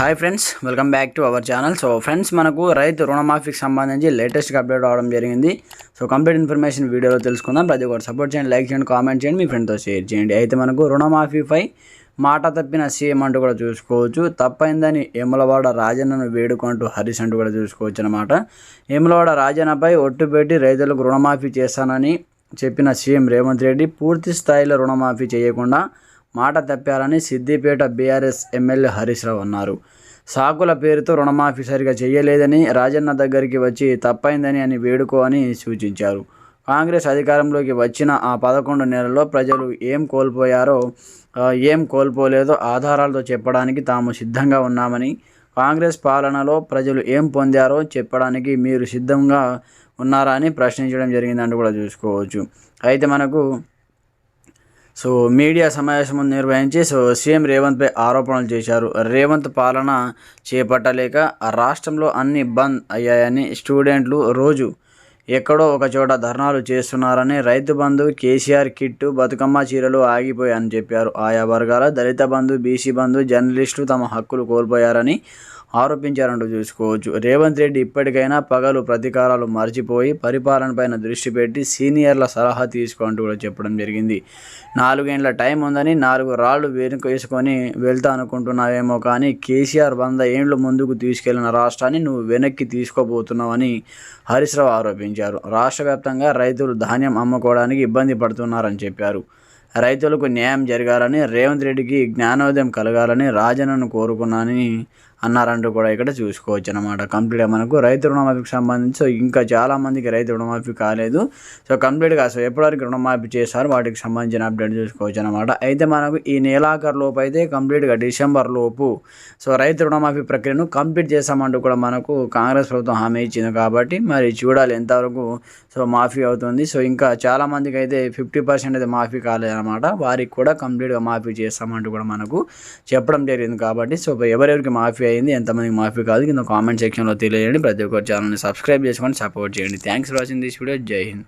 Hi friends, welcome back to our channel. So friends, మనకు రైతు రుణమాఫీకి సంబంధించి లేటెస్ట్గా అప్డేట్ అవడం జరిగింది. సో కంప్లీట్ ఇన్ఫర్మేషన్ వీడియోలో తెలుసుకుందాం. ప్రతి ఒక్కరు సపోర్ట్ చేయండి, లైక్ చేయండి, కామెంట్ చేయండి, మీ ఫ్రెండ్తో షేర్ చేయండి. అయితే మనకు రుణమాఫీపై మాట తప్పిన సీఎం అంటూ కూడా చూసుకోవచ్చు. తప్పైందని వేములవాడ రాజన్నను వేడుకుంటూ హరీష్ అంటూ కూడా చూసుకోవచ్చు అన్నమాట. వేములవాడ రాజన్నపై ఒట్టు పెట్టి రైతులకు రుణమాఫీ చేస్తానని చెప్పిన సీఎం రేవంత్ రెడ్డి పూర్తి స్థాయిలో రుణమాఫీ చేయకుండా మాట తప్పారని సిద్దిపేట బీఆర్ఎస్ ఎమ్మెల్యే హరీష్ రావు అన్నారు. సాకుల పేరుతో రుణమాఫీ సరిగా చేయలేదని, రాజన్న దగ్గరికి వచ్చి తప్పైందని అని వేడుకో అని సూచించారు. కాంగ్రెస్ అధికారంలోకి వచ్చిన ఆ 11 నెలల్లో ప్రజలు ఏం కోల్పోలేదో ఆధారాలతో చెప్పడానికి తాము సిద్ధంగా ఉన్నామని, కాంగ్రెస్ పాలనలో ప్రజలు ఏం పొందారో చెప్పడానికి మీరు సిద్ధంగా ఉన్నారా అని ప్రశ్నించడం జరిగిందంటూ కూడా చూసుకోవచ్చు. అయితే మనకు మీడియా సమావేశం నిర్వహించి సీఎం రేవంత్పై ఆరోపణలు చేశారు. రేవంత్ పాలన చేపట్టలేక రాష్ట్రంలో అన్ని బంద్ అయ్యాయని, స్టూడెంట్లు రోజు ఎక్కడో ఒక చోట ధర్నాలు చేస్తున్నారని, రైతు బంధు, కేసీఆర్ కిట్టు, బతుకమ్మ చీరలు ఆగిపోయాయని చెప్పారు. ఆయా వర్గాల దళిత బంధు, బీసీ బంధు, జర్నలిస్టులు తమ హక్కులు కోల్పోయారని ఆరోపించారంటూ చూసుకోవచ్చు. రేవంత్ రెడ్డి ఇప్పటికైనా పగలు ప్రతీకారాలు మర్చిపోయి పరిపాలనపైన దృష్టి పెట్టి సీనియర్ల సలహా తీసుకుంటూ కూడా చెప్పడం జరిగింది. 4 ఏళ్ల టైం ఉందని 4 రాళ్లు వెనుక వేసుకొని వెళ్తా అనుకుంటున్నావేమో, కానీ కేసీఆర్ 100 ఏళ్లు ముందుకు తీసుకెళ్లిన రాష్ట్రాన్ని నువ్వు వెనక్కి తీసుకోబోతున్నావని హరీష్ రావు ఆరోపించారు. రాష్ట్ర వ్యాప్తంగా రైతులు ధాన్యం అమ్ముకోవడానికి ఇబ్బంది పడుతున్నారని చెప్పారు. రైతులకు న్యాయం జరగాలని, రేవంత్ రెడ్డికి జ్ఞానోదయం కలగాలని రాజన్నను కోరుకున్నానని అన్నారంటూ కూడా ఇక్కడ చూసుకోవచ్చు అన్నమాట. కంప్లీట్గా మనకు రైతు రుణమాఫీకి సంబంధించి ఇంకా చాలామందికి రైతు రుణమాఫీ కాలేదు. కంప్లీట్గా ఎప్పటివరకు రుణమాఫీ చేశారు వాటికి సంబంధించిన అప్డేట్ చూసుకోవచ్చు అన్నమాట. అయితే మనకు ఈ నెలాఖరు లోపు అయితే కంప్లీట్గా డిసెంబర్ లోపు రైతు రుణమాఫీ ప్రక్రియను కంప్లీట్ చేస్తామంటూ కూడా మనకు కాంగ్రెస్ ప్రభుత్వం హామీ ఇచ్చింది. కాబట్టి మరి చూడాలి ఎంతవరకు మాఫీ అవుతుంది. ఇంకా చాలామందికి అయితే 50% అయితే మాఫీ కాలేదన్నమాట. వారికి కూడా కంప్లీట్గా మాఫీ చేస్తామంటూ కూడా మనకు చెప్పడం జరిగింది. కాబట్టి ఎవరెవరికి మాఫీ అయింది, ఎంతమందికి మాఫీ కాదు కింద కామెంట్ సెక్షన్లో తెలియజేయండి. ప్రతి ఒక్కరు ఛానల్ని సబ్స్క్రైబ్ చేసుకొని సపోర్ట్ చేయండి. Thanks for watching this video. జై హింద్.